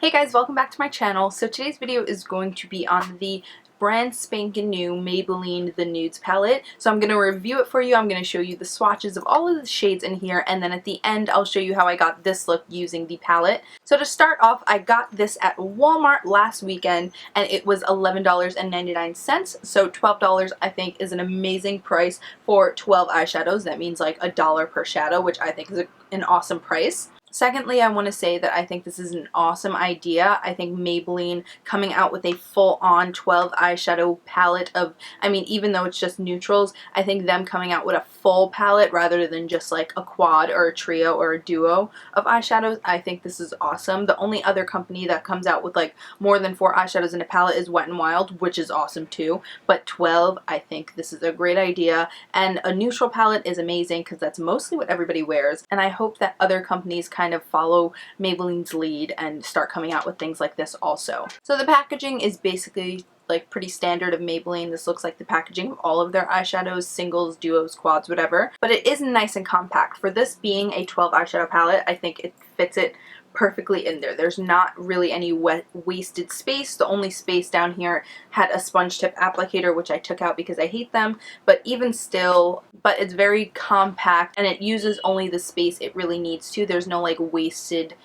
Hey guys, welcome back to my channel. So today's video is going to be on the brand spanking new Maybelline The Nudes Palette. So I'm going to review it for you. I'm going to show you the swatches of all of the shades in here, and then at the end I'll show you how I got this look using the palette. So to start off, I got this at Walmart last weekend and it was $11.99. So $12 I think is an amazing price for 12 eyeshadows. That means like $1 per shadow, which I think is an awesome price. Secondly, I want to say that I think this is an awesome idea. I think Maybelline coming out with a full-on 12 eyeshadow palette of, even though it's just neutrals, I think them coming out with a full palette rather than just like a quad or a trio or a duo of eyeshadows, I think this is awesome. The only other company that comes out with like more than 4 eyeshadows in a palette is Wet n Wild, which is awesome too. But 12, I think this is a great idea. And a neutral palette is amazing because that's mostly what everybody wears. And I hope that other companies kind of follow Maybelline's lead and start coming out with things like this also. So the packaging is basically like pretty standard of Maybelline. This looks like the packaging of all of their eyeshadows, singles, duos, quads, whatever. But it is nice and compact. For this being a 12 eyeshadow palette, I think it fits it perfectly in there. There's not really any wasted space. The only space down here had a sponge tip applicator, which I took out because I hate them, but even still, but it's very compact and it uses only the space it really needs to. There's no like wasted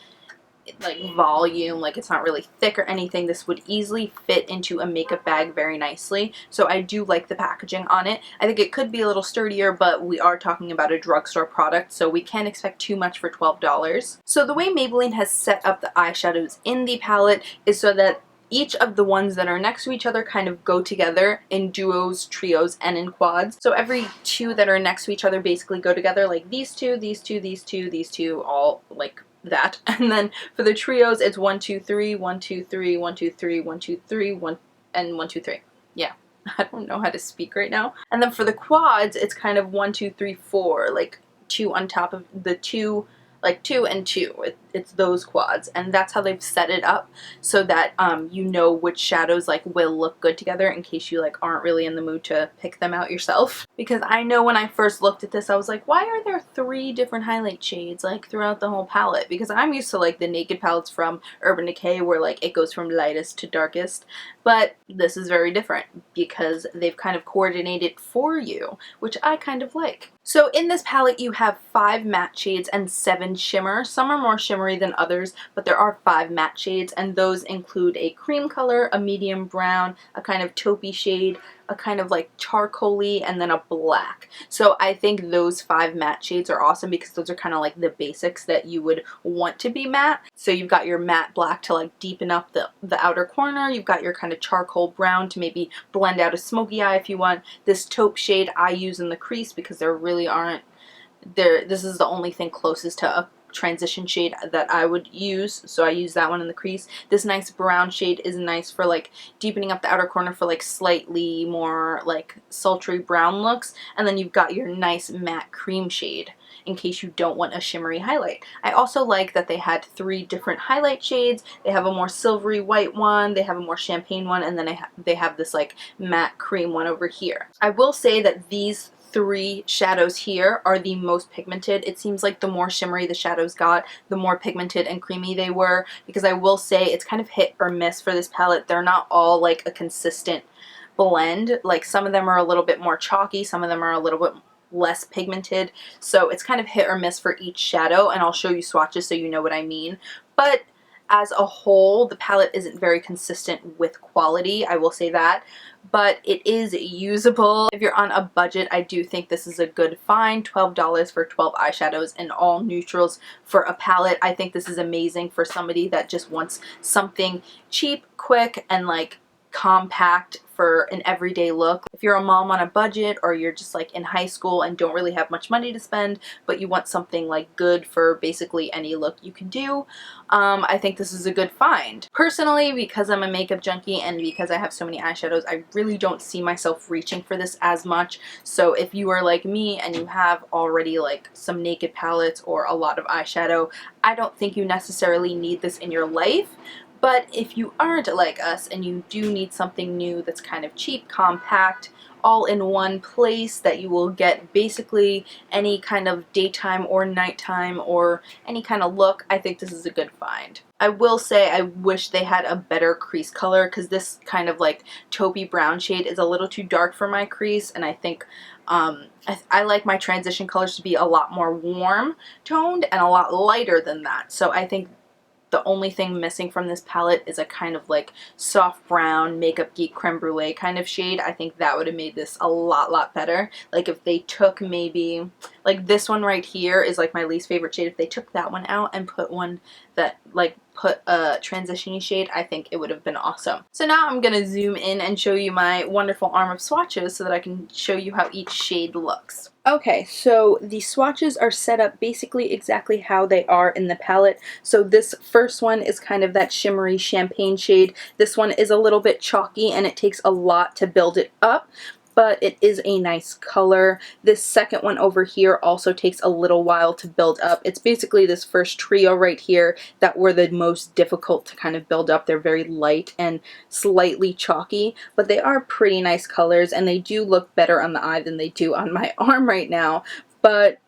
like volume, like it's not really thick or anything. This would easily fit into a makeup bag very nicely, so I do like the packaging on it. I think it could be a little sturdier, but we are talking about a drugstore product, so we can't expect too much for $12. So the way Maybelline has set up the eyeshadows in the palette is so that each of the ones that are next to each other kind of go together in duos, trios, and in quads. So every two that are next to each other basically go together, like these two, these two, these two, these two, all like that. And then for the trios, it's 1 2 3 1 2 3 1 2 3 1 2 3 1 and 1 2 3. Yeah. I don't know how to speak right now. And then for the quads, it's kind of 1 2 3 4, like 2 on top of the 2, like 2 and 2. It's those quads, and that's how they've set it up so that you know which shadows like will look good together in case you like aren't really in the mood to pick them out yourself. Because I know when I first looked at this, I was like, why are there 3 different highlight shades like throughout the whole palette? Because I'm used to like the Naked palettes from Urban Decay where like it goes from lightest to darkest, but this is very different because they've kind of coordinated for you, which I kind of like. So in this palette you have 5 matte shades and 7 shimmer. Some are more shimmery than others, but there are 5 matte shades, and those include a cream color, a medium brown, a kind of taupey shade, a kind of like charcoaly, and then a black. So I think those 5 matte shades are awesome because those are kind of like the basics that you would want to be matte. So you've got your matte black to like deepen up the outer corner. You've got your kind of charcoal brown to maybe blend out a smoky eye if you want. This taupe shade I use in the crease because there really aren't this is the only thing closest to a transition shade that I would use, so I use that one in the crease. This nice brown shade is nice for like deepening up the outer corner for like slightly more like sultry brown looks, and then you've got your nice matte cream shade in case you don't want a shimmery highlight. I also like that they had 3 different highlight shades. They have a more silvery white one, they have a more champagne one, and then they have this like matte cream one over here. I will say that these 3 shadows here are the most pigmented. It seems like the more shimmery the shadows got, the more pigmented and creamy they were, because I will say it's kind of hit or miss for this palette. They're not all like a consistent blend. Like some of them are a little bit more chalky, some of them are a little bit less pigmented, so it's kind of hit or miss for each shadow, and I'll show you swatches so you know what I mean. But as a whole, the palette isn't very consistent with quality, I will say that, but it is usable. If you're on a budget, I do think this is a good find. $12 for 12 eyeshadows and all neutrals for a palette. I think this is amazing for somebody that just wants something cheap, quick, and like compact for an everyday look. If you're a mom on a budget, or you're just like in high school and don't really have much money to spend, but you want something like good for basically any look you can do, I think this is a good find. Personally, because I'm a makeup junkie and because I have so many eyeshadows, I really don't see myself reaching for this as much. So if you are like me and you have already like some Naked palettes or a lot of eyeshadow, I don't think you necessarily need this in your life. But if you aren't like us and you do need something new that's kind of cheap, compact, all in one place, that you will get basically any kind of daytime or nighttime or any kind of look. I think this is a good find. I will say I wish they had a better crease color, because this kind of like taupey brown shade is a little too dark for my crease, and I think I like my transition colors to be a lot more warm toned and a lot lighter than that. So I think the only thing missing from this palette is a kind of like soft brown Makeup Geek creme brulee kind of shade. I think that would have made this a lot better. Like if they took maybe, like this one right here is like my least favorite shade. If they took that one out and put one that like put a transition-y shade, I think it would have been awesome. So now I'm going to zoom in and show you my wonderful arm of swatches so that I can show you how each shade looks. Okay, so the swatches are set up basically exactly how they are in the palette. So this first one is kind of that shimmery champagne shade. This one is a little bit chalky and it takes a lot to build it up, but it is a nice color. This second one over here also takes a little while to build up. It's basically this first trio right here that were the most difficult to kind of build up. They're very light and slightly chalky, but they are pretty nice colors, and they do look better on the eye than they do on my arm right now. But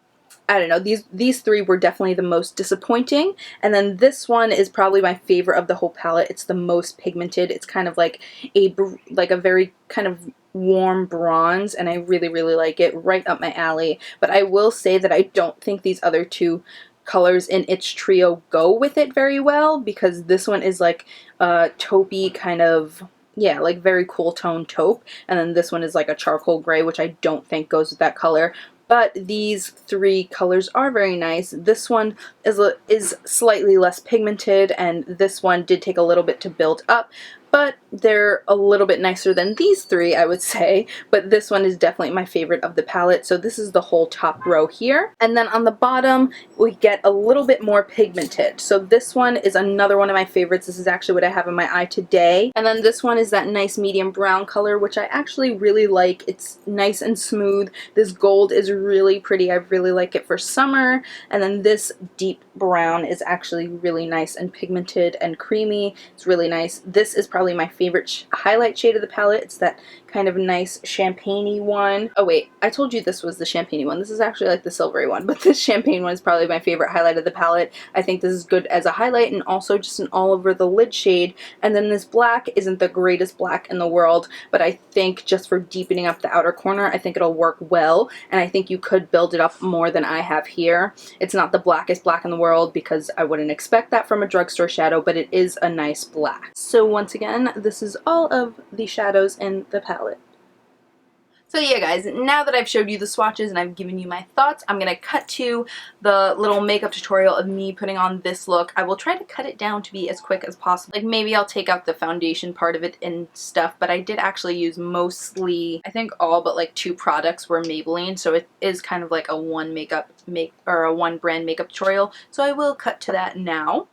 I don't know, these three were definitely the most disappointing. And then this one is probably my favorite of the whole palette. It's the most pigmented. It's kind of like a very kind of warm bronze, and I really like it. Right up my alley. But I will say that I don't think these other two colors in its trio go with it very well, because this one is like a taupey kind of, yeah, like very cool tone taupe, and then this one is like a charcoal gray, which I don't think goes with that color. But these three colors are very nice. This one is slightly less pigmented, and this one did take a little bit to build up, but they're a little bit nicer than these three, I would say. But this one is definitely my favorite of the palette. So this is the whole top row here. And then on the bottom, we get a little bit more pigmented. So this one is another one of my favorites. This is actually what I have in my eye today. And then this one is that nice medium brown color, which I actually really like. It's nice and smooth. This gold is really pretty. I really like it for summer. And then this deep brown is actually really nice and pigmented and creamy. It's really nice. This is probably my favorite highlight shade of the palette. It's that kind of nice champagne-y one. Oh wait, I told you this was the champagne-y one. This is actually like the silvery one, but this champagne one is probably my favorite highlight of the palette. I think this is good as a highlight and also just an all over the lid shade. And then this black isn't the greatest black in the world, but I think just for deepening up the outer corner, I think it'll work well, and I think you could build it up more than I have here. It's not the blackest black in the world, because I wouldn't expect that from a drugstore shadow, but it is a nice black. So once again, this is all of the shadows in the palette. So yeah guys, now that I've showed you the swatches and I've given you my thoughts, I'm going to cut to the little makeup tutorial of me putting on this look. I will try to cut it down to be as quick as possible. Like maybe I'll take out the foundation part of it and stuff, but I did actually use mostly, I think all but like 2 products were Maybelline, so it is kind of like a one brand makeup tutorial. So I will cut to that now.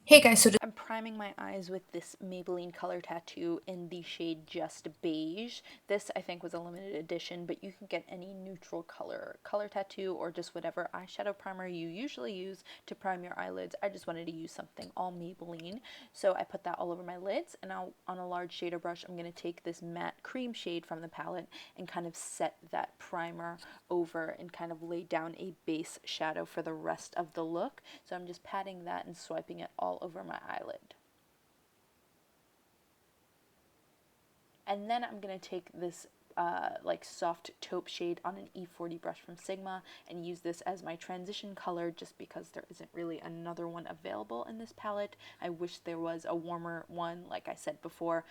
Hey guys, so I'm priming my eyes with this Maybelline color tattoo in the shade Just Beige. This I think was a limited edition, but you can get any neutral color tattoo or just whatever eyeshadow primer you usually use to prime your eyelids. I just wanted to use something all Maybelline, so I put that all over my lids, and now on a large shader brush I'm going to take this matte cream shade from the palette and kind of set that primer over and kind of lay down a base shadow for the rest of the look. So I'm just patting that and swiping it all over my eyelid. And then I'm going to take this like soft taupe shade on an E40 brush from Sigma and use this as my transition color, just because there isn't really another one available in this palette. I wish there was a warmer one, like I said before,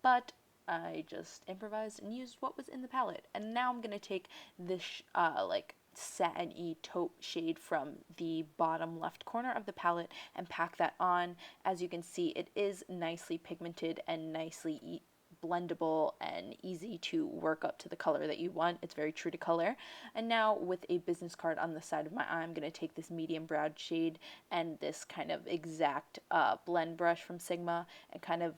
but I just improvised and used what was in the palette. And now I'm going to take this like satin-y taupe shade from the bottom left corner of the palette and pack that on. As you can see, it is nicely pigmented and nicely blendable and easy to work up to the color that you want. It's very true to color. And now with a business card on the side of my eye, I'm going to take this medium brown shade and this kind of exact blend brush from Sigma and kind of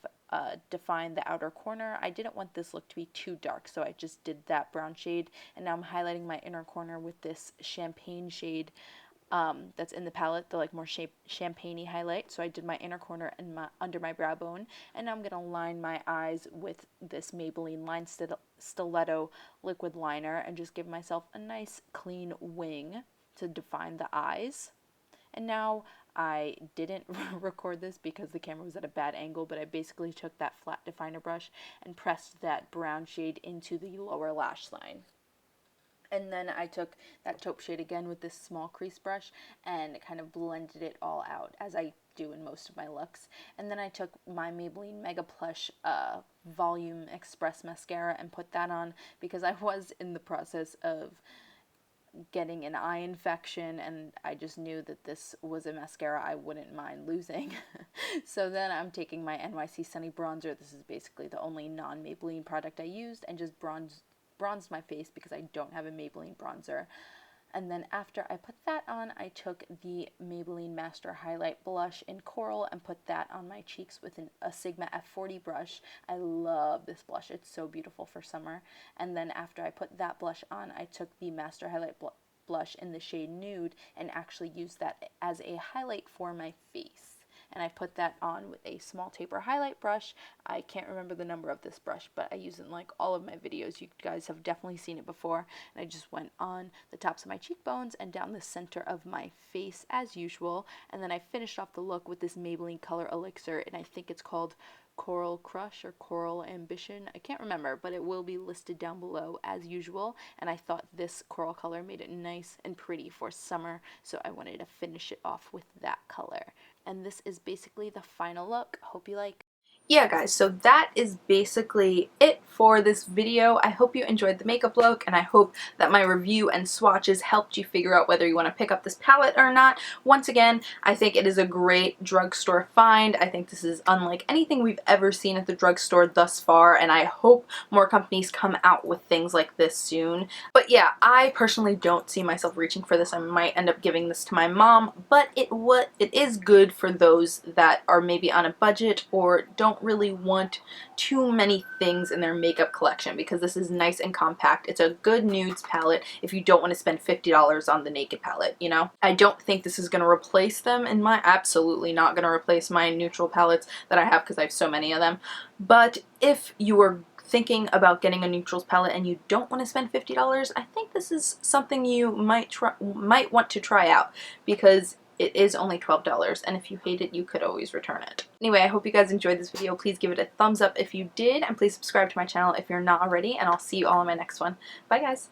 define the outer corner. I didn't want this look to be too dark, so I just did that brown shade, and now I'm highlighting my inner corner with this champagne shade that's in the palette, the like more champagne-y highlight. So I did my inner corner and my under my brow bone, and now I'm gonna line my eyes with this Maybelline Stiletto liquid liner and just give myself a nice clean wing to define the eyes. And now I didn't record this because the camera was at a bad angle, but I basically took that flat definer brush and pressed that brown shade into the lower lash line. And then I took that taupe shade again with this small crease brush and kind of blended it all out, as I do in most of my looks. And then I took my Maybelline Mega Plush Volum'Express mascara and put that on because I was in the process of getting an eye infection, and I just knew that this was a mascara I wouldn't mind losing. So then I'm taking my NYC Sunny bronzer. This is basically the only non-Maybelline product I used, and just bronzed my face because I don't have a Maybelline bronzer. And then after I put that on, I took the Maybelline Master Highlight Blush in Coral and put that on my cheeks with a Sigma F40 brush. I love this blush. It's so beautiful for summer. And then after I put that blush on, I took the Master Highlight Blush in the shade Nude and actually used that as a highlight for my face. And I put that on with a small taper highlight brush. I can't remember the number of this brush, but I use it in like all of my videos. You guys have definitely seen it before. And I just went on the tops of my cheekbones and down the center of my face as usual. And then I finished off the look with this Maybelline color Elixir, and I think it's called Coral Crush or Coral Ambition. I can't remember, but it will be listed down below as usual. And I thought this coral color made it nice and pretty for summer, so I wanted to finish it off with that color. And this is basically the final look. Hope you like. Yeah, guys, so that is basically it for this video. I hope you enjoyed the makeup look, and I hope that my review and swatches helped you figure out whether you want to pick up this palette or not. Once again, I think it is a great drugstore find. I think this is unlike anything we've ever seen at the drugstore thus far, and I hope more companies come out with things like this soon. But yeah, I personally don't see myself reaching for this. I might end up giving this to my mom, but it is good for those that are maybe on a budget or don't really want too many things in their makeup collection, because this is nice and compact. It's a good nudes palette if you don't want to spend $50 on the Naked palette, you know? I don't think this is going to replace them in my, absolutely not going to replace my neutral palettes that I have because I have so many of them. But if you are thinking about getting a neutrals palette and you don't want to spend $50, I think this is something you might want to try out, because it is only $12, and if you hate it, you could always return it. Anyway, I hope you guys enjoyed this video. Please give it a thumbs up if you did, and please subscribe to my channel if you're not already, and I'll see you all in my next one. Bye, guys!